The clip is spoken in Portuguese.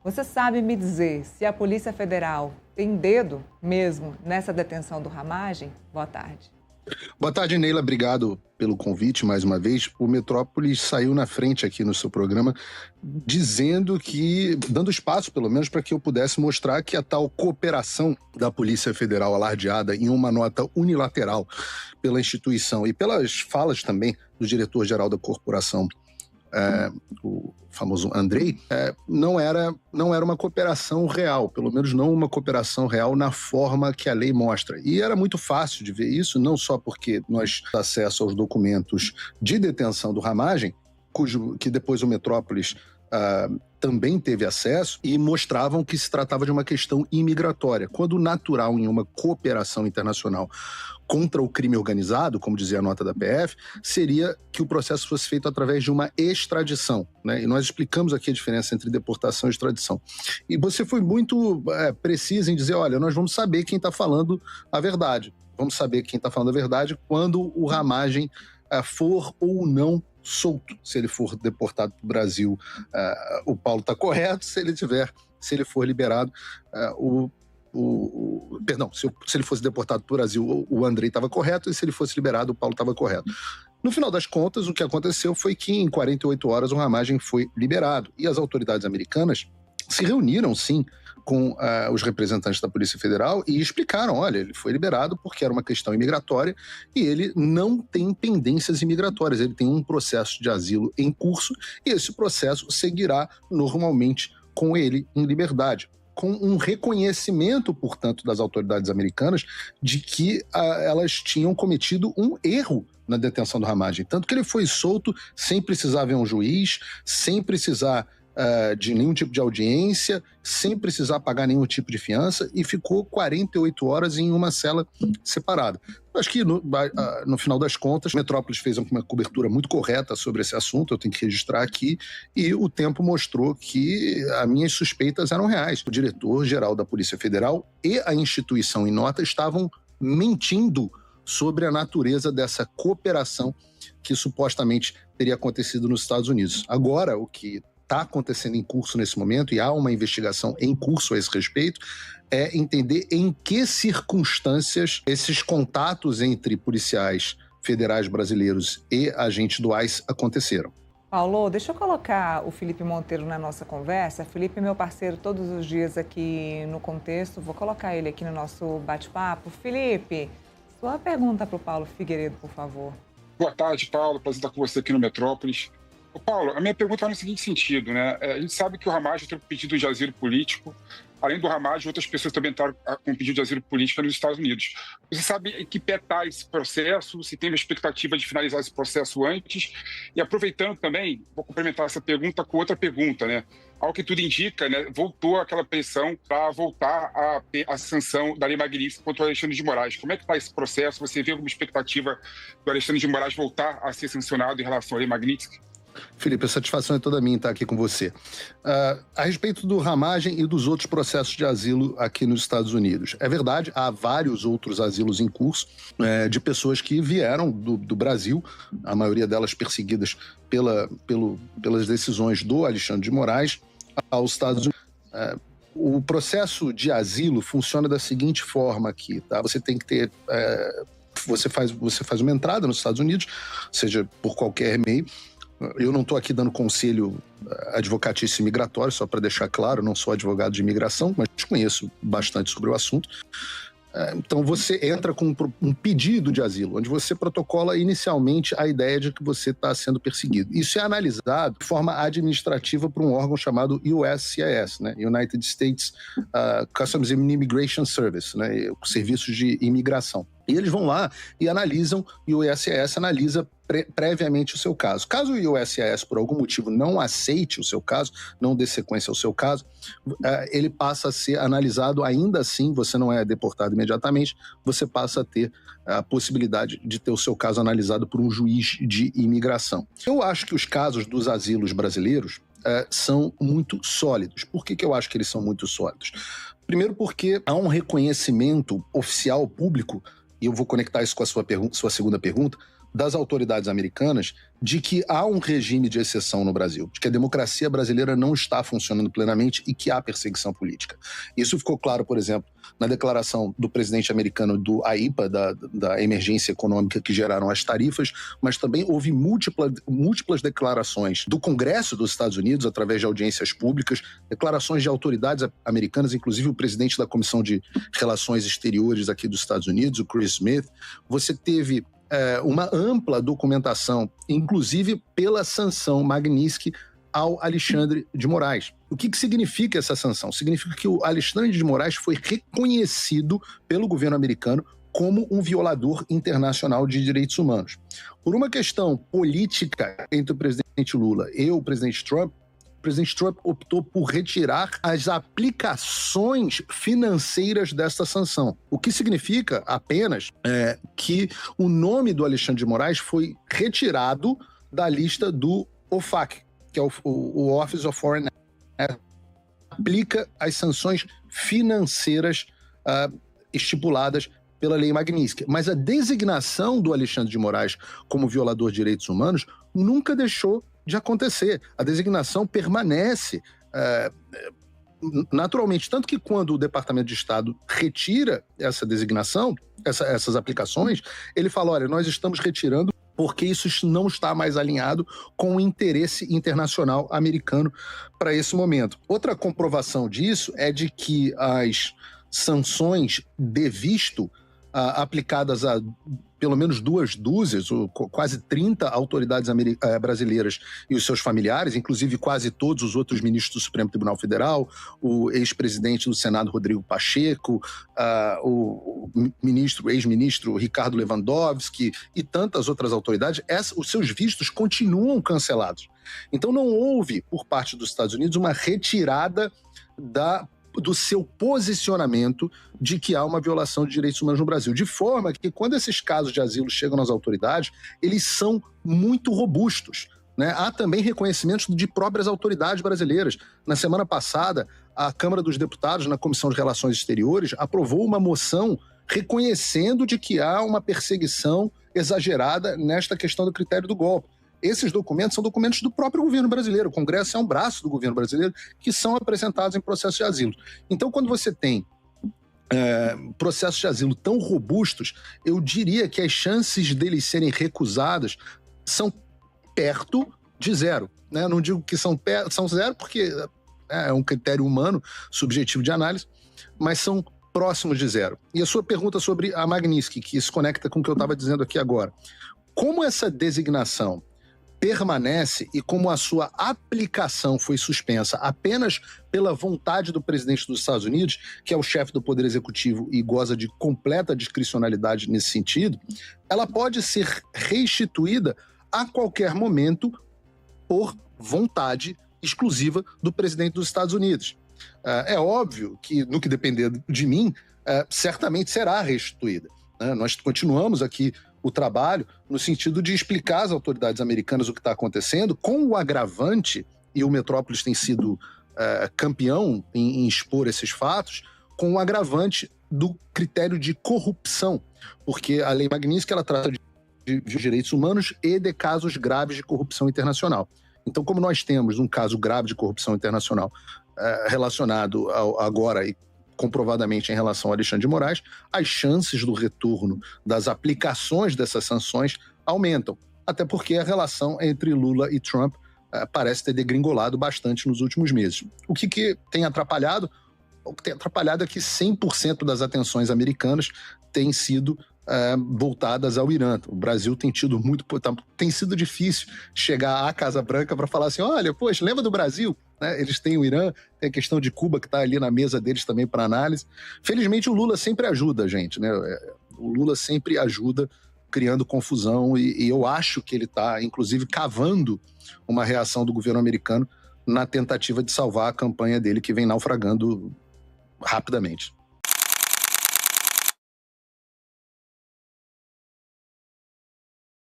Você sabe me dizer se a Polícia Federal tem dedo mesmo nessa detenção do Ramagem? Boa tarde. Boa tarde, Neila. Obrigado pelo convite mais uma vez. O Metrópolis saiu na frente aqui no seu programa dizendo que, dando espaço pelo menos para que eu pudesse mostrar que a tal cooperação da Polícia Federal alardeada em uma nota unilateral pela instituição e pelas falas também do diretor-geral da corporação, o famoso Andrei, não era uma cooperação real, pelo menos não uma cooperação real na forma que a lei mostra. E era muito fácil de ver isso, não só porque nós temos acesso aos documentos de detenção do Ramagem, que depois o Metrópolis também teve acesso, e mostravam que se tratava de uma questão imigratória, quando natural em uma cooperação internacional contra o crime organizado, como dizia a nota da PF, seria que o processo fosse feito através de uma extradição, né? E nós explicamos aqui a diferença entre deportação e extradição. E você foi muito preciso em dizer, olha, nós vamos saber quem está falando a verdade. Vamos saber quem está falando a verdade quando o Ramagem for ou não solto. Se ele for deportado para o Brasil, o Paulo está correto. Se ele for liberado, se ele fosse deportado para o Brasil, o Andrei estava correto, e se ele fosse liberado, o Paulo estava correto. No final das contas, o que aconteceu foi que em 48 horas o Ramagem foi liberado, e as autoridades americanas se reuniram, sim, com os representantes da Polícia Federal e explicaram, olha, ele foi liberado porque era uma questão imigratória e ele não tem pendências imigratórias, ele tem um processo de asilo em curso e esse processo seguirá normalmente com ele em liberdade, com um reconhecimento, portanto, das autoridades americanas de que elas tinham cometido um erro na detenção do Ramagem. Tanto que ele foi solto sem precisar ver um juiz, sem precisar de nenhum tipo de audiência, sem precisar pagar nenhum tipo de fiança, e ficou 48 horas em uma cela separada. Acho que no final das contas, Metrópolis fez uma cobertura muito correta sobre esse assunto, eu tenho que registrar aqui, e o tempo mostrou que as minhas suspeitas eram reais. O diretor-geral da Polícia Federal e a instituição em nota estavam mentindo sobre a natureza dessa cooperação que supostamente teria acontecido nos Estados Unidos. Agora, o que está acontecendo em curso nesse momento, e há uma investigação em curso a esse respeito, é entender em que circunstâncias esses contatos entre policiais federais brasileiros e agentes do ICE aconteceram. Paulo, deixa eu colocar o Felipe Monteiro na nossa conversa. Felipe é meu parceiro todos os dias aqui no Contexto. Vou colocar ele aqui no nosso bate-papo. Felipe, sua pergunta para o Paulo Figueiredo, por favor. Boa tarde, Paulo. Prazer estar com você aqui no Metrópolis. Paulo, a minha pergunta vai no seguinte sentido, né? A gente sabe que o Ramagem tem um pedido de asilo político. Além do Ramagem, outras pessoas também entraram com pedido de asilo político nos Estados Unidos. Você sabe em que pé está esse processo? Se tem uma expectativa de finalizar esse processo antes? E aproveitando também, vou complementar essa pergunta com outra pergunta, né? Ao que tudo indica, né, voltou aquela pressão para voltar a sanção da Lei Magnitsky contra o Alexandre de Moraes. Como é que está esse processo? Você vê alguma expectativa do Alexandre de Moraes voltar a ser sancionado em relação à Lei Magnitsky? Felipe, a satisfação é toda minha estar aqui com você. A respeito do Ramagem e dos outros processos de asilo aqui nos Estados Unidos. É verdade, há vários outros asilos em curso de pessoas que vieram do Brasil, a maioria delas perseguidas pelas decisões do Alexandre de Moraes, aos Estados Unidos. O processo de asilo funciona da seguinte forma aqui, tá? Você tem que ter... Você faz uma entrada nos Estados Unidos, seja por qualquer meio. Eu não estou aqui dando conselho advocatício migratório, só para deixar claro, não sou advogado de imigração, mas conheço bastante sobre o assunto. Então você entra com um pedido de asilo, onde você protocola inicialmente a ideia de que você está sendo perseguido. Isso é analisado de forma administrativa por um órgão chamado USCIS, né? United States Customs and Immigration Service, né? Serviços de imigração. E eles vão lá e analisam, e o USCIS analisa previamente o seu caso. Caso o USCIS, por algum motivo, não aceite o seu caso, não dê sequência ao seu caso, ele passa a ser analisado, ainda assim, você não é deportado imediatamente, você passa a ter a possibilidade de ter o seu caso analisado por um juiz de imigração. Eu acho que os casos dos asilos brasileiros são muito sólidos. Por que eu acho que eles são muito sólidos? Primeiro porque há um reconhecimento oficial público, e eu vou conectar isso com a sua segunda pergunta, das autoridades americanas de que há um regime de exceção no Brasil, de que a democracia brasileira não está funcionando plenamente e que há perseguição política. Isso ficou claro, por exemplo, na declaração do presidente americano do AIPA, da emergência econômica que geraram as tarifas, mas também houve múltiplas declarações do Congresso dos Estados Unidos, através de audiências públicas, declarações de autoridades americanas, inclusive o presidente da Comissão de Relações Exteriores aqui dos Estados Unidos, o Chris Smith. Você teve uma ampla documentação, inclusive pela sanção Magnitsky ao Alexandre de Moraes. O que significa essa sanção? Significa que o Alexandre de Moraes foi reconhecido pelo governo americano como um violador internacional de direitos humanos. Por uma questão política entre o presidente Lula e o presidente Trump, o presidente Trump optou por retirar as aplicações financeiras dessa sanção. O que significa apenas que o nome do Alexandre de Moraes foi retirado da lista do OFAC, que é o Office of Foreign Affairs, aplica as sanções financeiras estipuladas pela Lei Magnitsky. Mas a designação do Alexandre de Moraes como violador de direitos humanos nunca deixou de acontecer. A designação permanece naturalmente, tanto que quando o Departamento de Estado retira essa designação, essas aplicações, ele fala, olha, nós estamos retirando porque isso não está mais alinhado com o interesse internacional americano para esse momento. Outra comprovação disso é de que as sanções de visto aplicadas a pelo menos 2 dúzias, ou quase 30 autoridades brasileiras e os seus familiares, inclusive quase todos os outros ministros do Supremo Tribunal Federal, o ex-presidente do Senado, Rodrigo Pacheco, o ex-ministro Ricardo Lewandowski e tantas outras autoridades, os seus vistos continuam cancelados. Então não houve, por parte dos Estados Unidos, uma retirada do seu posicionamento de que há uma violação de direitos humanos no Brasil. De forma que, quando esses casos de asilo chegam nas autoridades, eles são muito robustos, né? Há também reconhecimentos de próprias autoridades brasileiras. Na semana passada, a Câmara dos Deputados, na Comissão de Relações Exteriores, aprovou uma moção reconhecendo de que há uma perseguição exagerada nesta questão do critério do golpe. Esses documentos são documentos do próprio governo brasileiro. O Congresso é um braço do governo brasileiro que são apresentados em processo de asilo. Então, quando você tem processos de asilo tão robustos, eu diria que as chances deles serem recusadas são perto de zero, né? Eu não digo que são zero porque é um critério humano, subjetivo de análise, mas são próximos de zero. E a sua pergunta sobre a Magnitsky, que se conecta com o que eu estava dizendo aqui agora. Como essa designação permanece e como a sua aplicação foi suspensa apenas pela vontade do presidente dos Estados Unidos, que é o chefe do Poder Executivo e goza de completa discricionalidade nesse sentido, ela pode ser restituída a qualquer momento por vontade exclusiva do presidente dos Estados Unidos. É óbvio que, no que depender de mim, certamente será restituída, né? Nós continuamos aqui o trabalho no sentido de explicar às autoridades americanas o que está acontecendo, com o agravante, e o Metrópolis tem sido campeão em expor esses fatos, com o agravante do critério de corrupção, porque a Lei Magnitsky ela trata de direitos humanos e de casos graves de corrupção internacional. Então, como nós temos um caso grave de corrupção internacional relacionado agora e comprovadamente em relação ao Alexandre de Moraes, as chances do retorno das aplicações dessas sanções aumentam. Até porque a relação entre Lula e Trump parece ter degringolado bastante nos últimos meses. O que tem atrapalhado? O que tem atrapalhado é que 100% das atenções americanas têm sido voltadas ao Irã. O Brasil tem tido tem sido difícil chegar à Casa Branca para falar assim, olha, poxa, lembra do Brasil? Né? Eles têm o Irã, tem a questão de Cuba que está ali na mesa deles também para análise. Felizmente o Lula sempre ajuda a gente, né? O Lula sempre ajuda criando confusão e eu acho que ele está, inclusive, cavando uma reação do governo americano na tentativa de salvar a campanha dele que vem naufragando rapidamente.